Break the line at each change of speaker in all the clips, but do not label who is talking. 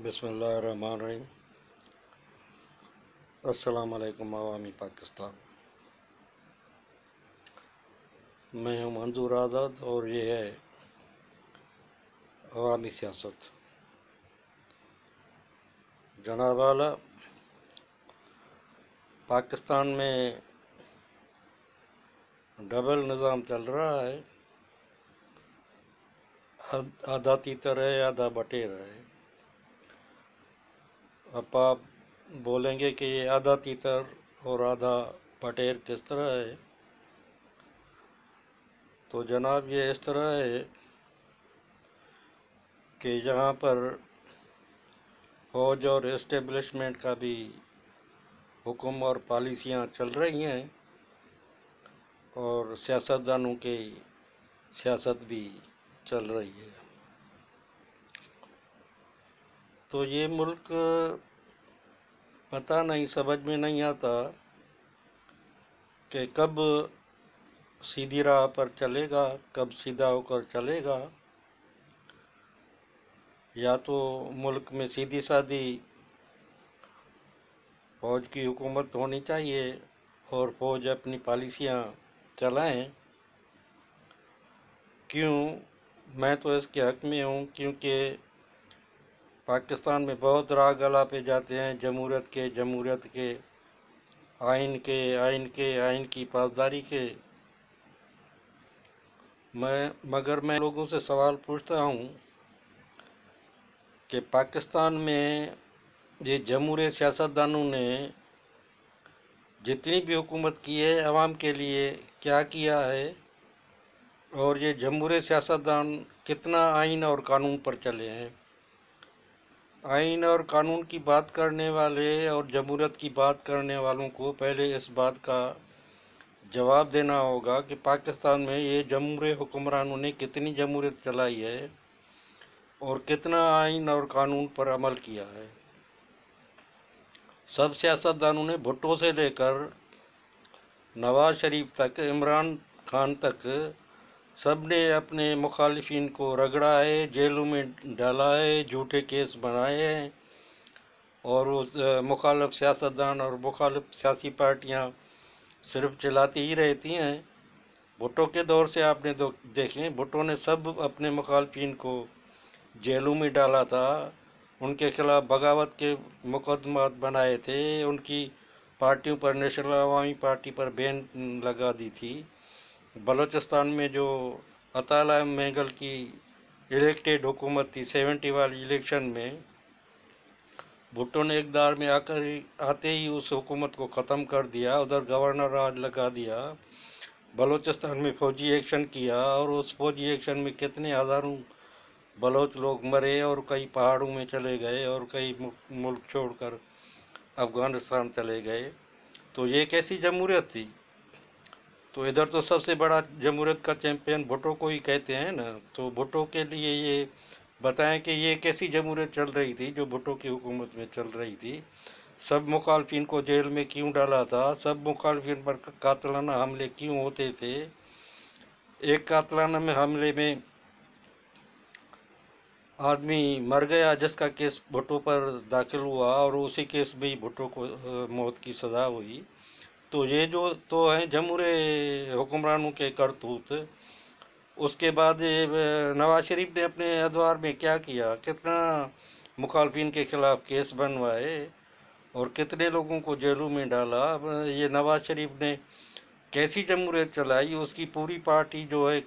बिस्मिल्लाहिर्रहमानिर्रहीम। अस्सलाम वालेकुम अवामी पाकिस्तान। मैं हूं मंजूर आज़ाद और ये है अवामी सियासत। जनाब आला, पाकिस्तान में डबल निज़ाम चल रहा है। आधा तीतर है, आधा बटेर है। अब आप बोलेंगे कि ये आधा तीतर और आधा बटेर किस तरह है, तो जनाब ये इस तरह है कि यहाँ पर फौज और इस्टेब्लिशमेंट का भी हुक्म और पॉलिसियाँ चल रही हैं और सियासतदानों की सियासत भी चल रही है। तो ये मुल्क पता नहीं, समझ में नहीं आता कि कब सीधी राह पर चलेगा, कब सीधा होकर चलेगा। या तो मुल्क में सीधी सादी फौज की हुकूमत होनी चाहिए और फौज अपनी पॉलिसियाँ चलाएं। क्यों? मैं तो इसके हक़ में हूँ, क्योंकि पाकिस्तान में बहुत राग अलापे जाते हैं जमहूरियत के, आइन की पासदारी के। मगर मैं लोगों से सवाल पूछता हूँ कि पाकिस्तान में ये जमहूरी सियासतदानों ने जितनी भी हुकूमत की है अवाम के लिए क्या किया है, और ये जमहूरी सियासतदान कितना आइन और कानून पर चले हैं। आइन और कानून की बात करने वाले और जमहूरियत की बात करने वालों को पहले इस बात का जवाब देना होगा कि पाकिस्तान में ये जमहूरी हुक्मरानों ने कितनी जमहूरियत चलाई है और कितना आइन और कानून पर अमल किया है। सब सियासतदानों ने भुट्टो से लेकर नवाज शरीफ तक, इमरान खान तक, सब ने अपने मुखालिफिन को रगड़ा है, जेलों में डाला है, झूठे केस बनाए हैं। और उस मुखालिफ सियासतदान और मुखालिफ सियासी पार्टियां सिर्फ चिल्लाती ही रहती हैं। भुट्टो के दौर से आपने देखें, भुट्टो ने सब अपने मुखालिफिन को जेलों में डाला था, उनके खिलाफ बगावत के मुकदमात बनाए थे, उनकी पार्टियों पर, नेशनल अवामी पार्टी पर बैन लगा दी थी। बलूचिस्तान में जो अताला मैंगल की इलेक्टेड हुकूमत थी 70 वाली इलेक्शन में, भुट्टो ने इक़्तिदार में आते ही उस हुकूमत को ख़त्म कर दिया, उधर गवर्नर राज लगा दिया, बलूचिस्तान में फ़ौजी एक्शन किया और उस फ़ौजी एक्शन में कितने हज़ारों बलोच लोग मरे और कई पहाड़ों में चले गए और कई मुल्क छोड़कर अफ़गानिस्तान चले गए। तो ये कैसी जमहूरियत थी? तो इधर तो सबसे बड़ा जमहूरियत का चैम्पियन भुट्टो को ही कहते हैं ना। तो भुट्टो के लिए ये बताएं कि ये कैसी जमहूरियत चल रही थी जो भुट्टो की हुकूमत में चल रही थी। सब मुखालफिन को जेल में क्यों डाला था? सब मुखालफिन पर कातलाना हमले क्यों होते थे? एक कातलाना हमले में आदमी मर गया जिसका केस भुट्टो पर दाखिल हुआ और उसी केस में ही भुट्टो को मौत की सज़ा हुई। तो ये जो तो हैं जमहूरी हुक्मरानों के करतूत। उसके बाद नवाज शरीफ ने अपने अदवार में क्या किया? कितना मुखालफिन के ख़िलाफ़ केस बनवाए और कितने लोगों को जेलों में डाला। ये नवाज शरीफ ने कैसी जमहूरियत चलाई? उसकी पूरी पार्टी जो है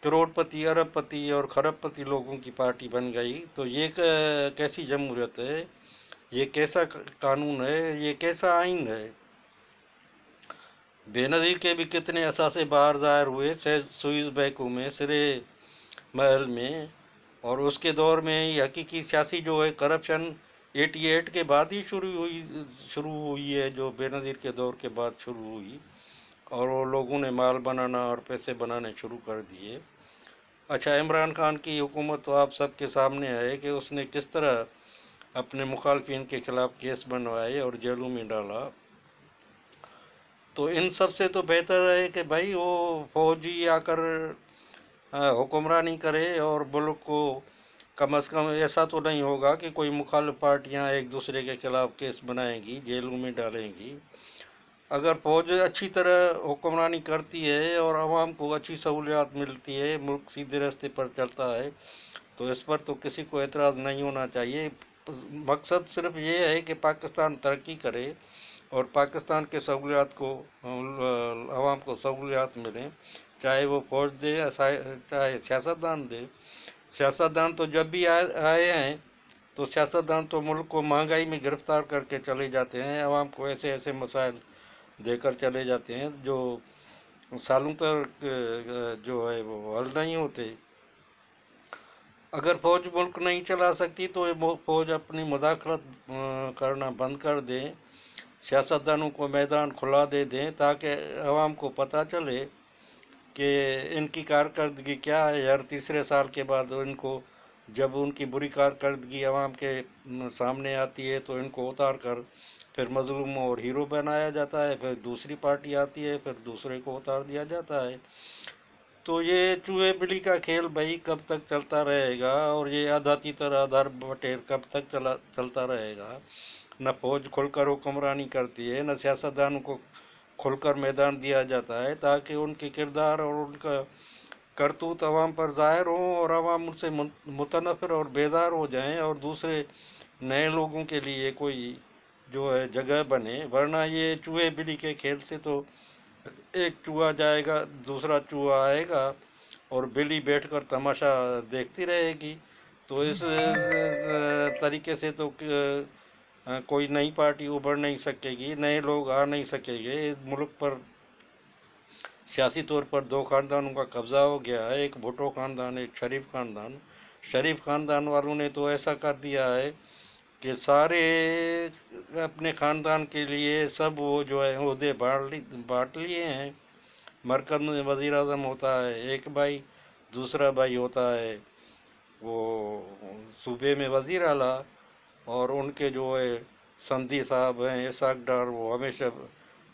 करोड़पति, अरबपति और खरबपति लोगों की पार्टी बन गई। तो ये कैसी जमहूरियत है? ये कैसा कानून है? ये कैसा आइन है? बेनज़ीर के भी कितने असासे बाहर ज़ाहिर हुए सुइज़ बैकू में, सिरे महल में, और उसके दौर में ही हकीकी सियासी जो है करप्शन 88 के बाद ही शुरू हुई है, जो बेनज़ीर के दौर के बाद शुरू हुई, और वो लोगों ने माल बनाना और पैसे बनाने शुरू कर दिए। अच्छा, इमरान खान की हुकूमत तो आप सबके सामने है कि उसने किस तरह अपने मुखालफिन के ख़िलाफ़ केस बनवाए और जेलों में डाला। तो इन सब से तो बेहतर है कि भाई वो फौजी आकर हुक्मरानी करे और मुल्क को कम से कम ऐसा तो नहीं होगा कि कोई मुखालिफ पार्टियां एक दूसरे के खिलाफ केस बनाएंगी, जेलों में डालेंगी। अगर फौज अच्छी तरह हुक्मरानी करती है और आवाम को अच्छी सहूलियात मिलती है, मुल्क सीधे रास्ते पर चलता है, तो इस पर तो किसी को एतराज़ नहीं होना चाहिए। मकसद सिर्फ ये है कि पाकिस्तान तरक्की करे और पाकिस्तान के सहूलियात को, आवाम को सहूलियात मिलें, चाहे वो फौज दे या चाहे सियासतदान दे। सियासतदान तो जब भी आए हैं तो सियासतदान तो मुल्क को महंगाई में गिरफ्तार करके चले जाते हैं, आवाम को ऐसे ऐसे मसाइल देकर चले जाते हैं जो सालों तक जो है वो हल नहीं होते। अगर फौज मुल्क नहीं चला सकती तो ये फौज अपनी मुदाखलत करना बंद कर दें, सियासतदानों को मैदान खुला दे दें, ताकि आवाम को पता चले कि इनकी कारकर्दगी क्या है। हर तीसरे साल के बाद इनको, जब उनकी बुरी कारकर्दगी आवाम के सामने आती है तो इनको उतार कर फिर मजलूम और हीरो बनाया जाता है, फिर दूसरी पार्टी आती है, फिर दूसरे को उतार दिया जाता है। तो ये चूहे बिल्ली का खेल भाई कब तक चलता रहेगा, और ये आधा तीतर आधार बटेर कब तक चलता रहेगा। न फौज खुलकर हुक्मरानी करती है, न सियासतदानों को खुलकर मैदान दिया जाता है ताकि उनके किरदार और उनका करतूत अवाम पर ज़ाहिर हो और अवाम उनसे मुतनफ़िर और बेदार हो जाएं और दूसरे नए लोगों के लिए कोई जो है जगह बने। वरना ये चूहे बिल्ली के खेल से तो एक चूहा जाएगा, दूसरा चूहा आएगा और बिल्ली बैठकर तमाशा देखती रहेगी। तो इस तरीके से तो कोई नई पार्टी उभर नहीं सकेगी, नए लोग आ नहीं सकेंगे। इस मुल्क पर सियासी तौर पर दो ख़ानदानों का कब्ज़ा हो गया है, एक भुट्टो ख़ानदान, एक शरीफ ख़ानदान। शरीफ ख़ानदान वालों ने तो ऐसा कर दिया है कि सारे अपने ख़ानदान के लिए सब वो जो है ओहदे बांट लिए हैं। मरकज़ में वज़ीर आज़म होता है एक भाई, दूसरा भाई होता है वो सूबे में वज़ीर आला, और उनके जो है समधी साहब हैं इसाक डार, वो हमेशा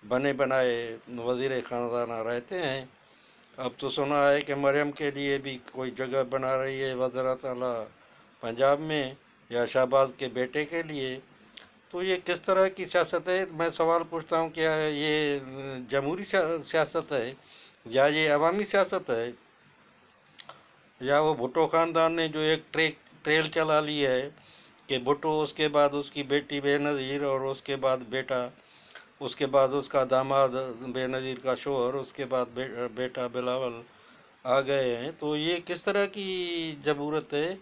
बने बनाए वज़ीर ख़ानदाना रहते हैं। अब तो सुना है कि मरियम के लिए भी कोई जगह बना रही है वज़ारत आला पंजाब में, या शहबाज के बेटे के लिए। तो ये किस तरह की सियासत है? मैं सवाल पूछता हूँ, क्या ये जमहूरी सियासत है या ये अवामी सियासत है, या वो भुट्टो ख़ानदान ने जो एक ट्रेल चला ली है कि भुट्टो, उसके बाद उसकी बेटी बेनज़ीर, और उसके बाद बेटा, उसके बाद उसका दामाद बेनज़ीर का शोहर, उसके बाद बेटा बिलावल आ गए हैं। तो ये किस तरह की जमहूरत है?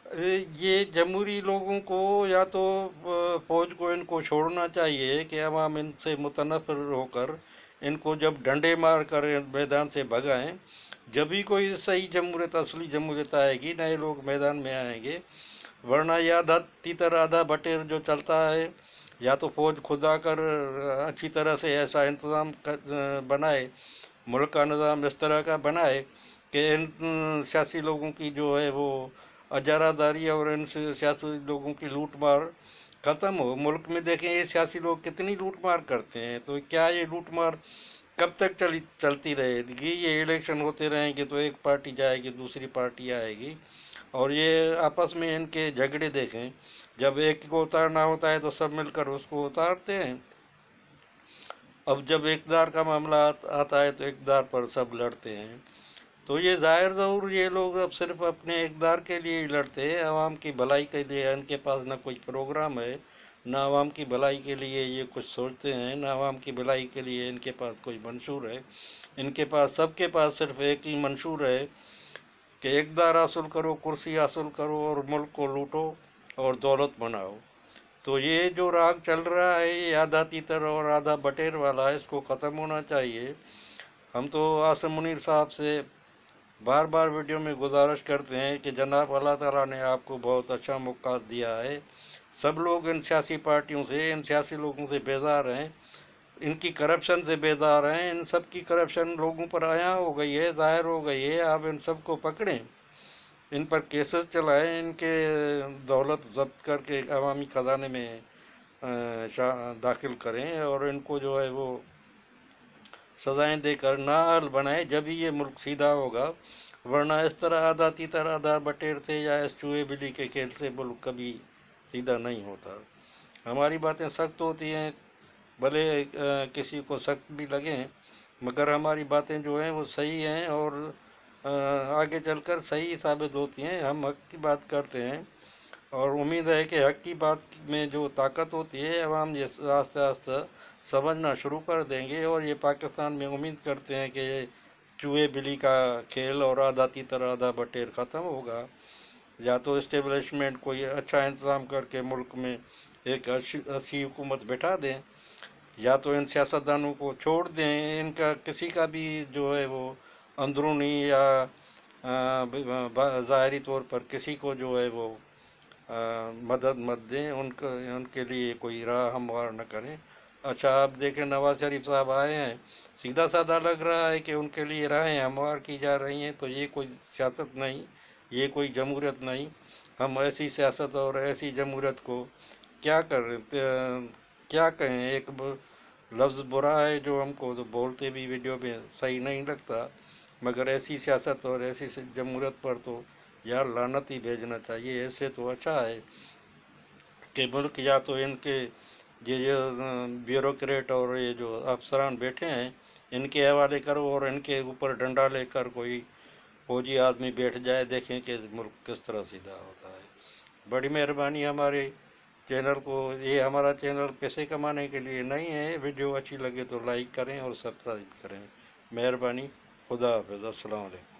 ये जमहूरी लोगों को या तो फ़ौज को इनको छोड़ना चाहिए कि अवाम इनसे मुतनफ़िर होकर इनको जब डंडे मार कर मैदान से भगाएं, जब भी कोई सही जमहूरियत, असली जमहूरियत आएगी, नए लोग मैदान में आएंगे। वरना यह आधा तीतर आधा बटेर जो चलता है, या तो फ़ौज खुद आकर अच्छी तरह से ऐसा इंतज़ाम बनाए, मुल्क का निज़ाम इस तरह का बनाए कि इन सियासी लोगों की जो है वो अजारादारी और इन सियासी लोगों की लूट मार ख़त्म हो। मुल्क में देखें ये सियासी लोग कितनी लूट मार करते हैं, तो क्या ये लूट मार कब तक चलती रहेगी? ये इलेक्शन होते रहेंगे तो एक पार्टी जाएगी, दूसरी पार्टी आएगी, और ये आपस में इनके झगड़े देखें, जब एक को उतारना होता है तो सब मिलकर उसको उतारते हैं। अब जब इक़्तिदार का मामला आता है तो इक़्तिदार पर सब लड़ते हैं। तो ये ज़ाहिर ज़रूर ये लोग अब सिर्फ अपने इक़्तिदार के लिए ही लड़ते हैं, आवाम की भलाई के लिए इनके पास ना कोई प्रोग्राम है, ना आवाम की भलाई के लिए ये कुछ सोचते हैं, ना आवाम की भलाई के लिए इनके पास कोई मंशूर है। इनके पास, सबके पास सिर्फ एक ही मंशूर है कि इक़्तिदार हासिल करो, कुर्सी हासिल करो और मुल्क को लूटो और दौलत बनाओ। तो ये जो राग चल रहा है, ये आधा तीतर और आधा बटेर वाला है, इसको ख़त्म होना चाहिए। हम तो आसिम मुनीर साहब से बार बार वीडियो में गुजारिश करते हैं कि जनाब, अल्लाह ताला ने आपको बहुत अच्छा मौका दिया है। सब लोग इन सियासी पार्टियों से, इन सियासी लोगों से बेजार हैं, इनकी करप्शन से बेजार हैं। इन सब की करप्शन लोगों पर आया हो गई है, ज़ाहिर हो गई है। आप इन सब को पकड़ें, इन पर केसेस चलाएं, इनके दौलत जब्त करके अवामी ख़जाने में दाखिल करें, और इनको जो है वो सज़ाएं देकर नाअहल बनाए, जब ही ये मुल्क सीधा होगा। वरना इस तरह आधा तीतर आधा बटेर से या इस चूहे बिल्ली के खेल से मुल्क कभी सीधा नहीं होता। हमारी बातें सख्त होती हैं, भले किसी को सख्त भी लगें, मगर हमारी बातें जो हैं वो सही हैं और आगे चलकर सही साबित होती हैं। हम हक की बात करते हैं और उम्मीद है कि हक की बात में जो ताकत होती है अवाम ये आस्ते आस्ते समझना शुरू कर देंगे। और ये पाकिस्तान में उम्मीद करते हैं कि ये चूहे बिल्ली का खेल और आधा तीतर आधा बटेर ख़त्म होगा। या तो इस्टेब्लिशमेंट कोई अच्छा इंतज़ाम करके मुल्क में एक अच्छी हुकूमत बैठा दें, या तो इन सियासतदानों को छोड़ दें। इनका किसी का भी जो है वो अंदरूनी या ज़ाहरी तौर पर किसी को जो है वो मदद मत दें, उनके लिए कोई राह हमवार न करें। अच्छा, आप देखें नवाज़ शरीफ साहब आए हैं, सीधा साधा लग रहा है कि उनके लिए राहें हमवार की जा रही हैं, तो ये कोई सियासत नहीं, ये कोई जमहूरियत नहीं। हम ऐसी सियासत और ऐसी जमहूरियत को क्या करें, क्या कहें। एक लफ्ज़ बुरा है जो हमको तो बोलते भी वीडियो में सही नहीं लगता, मगर ऐसी सियासत और ऐसी जमहूरियत पर तो यार लानत ही भेजना चाहिए। ऐसे तो अच्छा है कि मुल्क या तो इनके ये जो ब्यूरोक्रेट और ये जो अफसरान बैठे हैं इनके हवाले करो और इनके ऊपर डंडा लेकर कोई फौजी आदमी बैठ जाए, देखें कि मुल्क किस तरह सीधा होता है। बड़ी मेहरबानी। हमारे चैनल को, ये हमारा चैनल पैसे कमाने के लिए नहीं है। वीडियो अच्छी लगे तो लाइक करें और सब्सक्राइब करें। मेहरबानी। खुदा हाफिज़। अस्सलाम वालेकुम।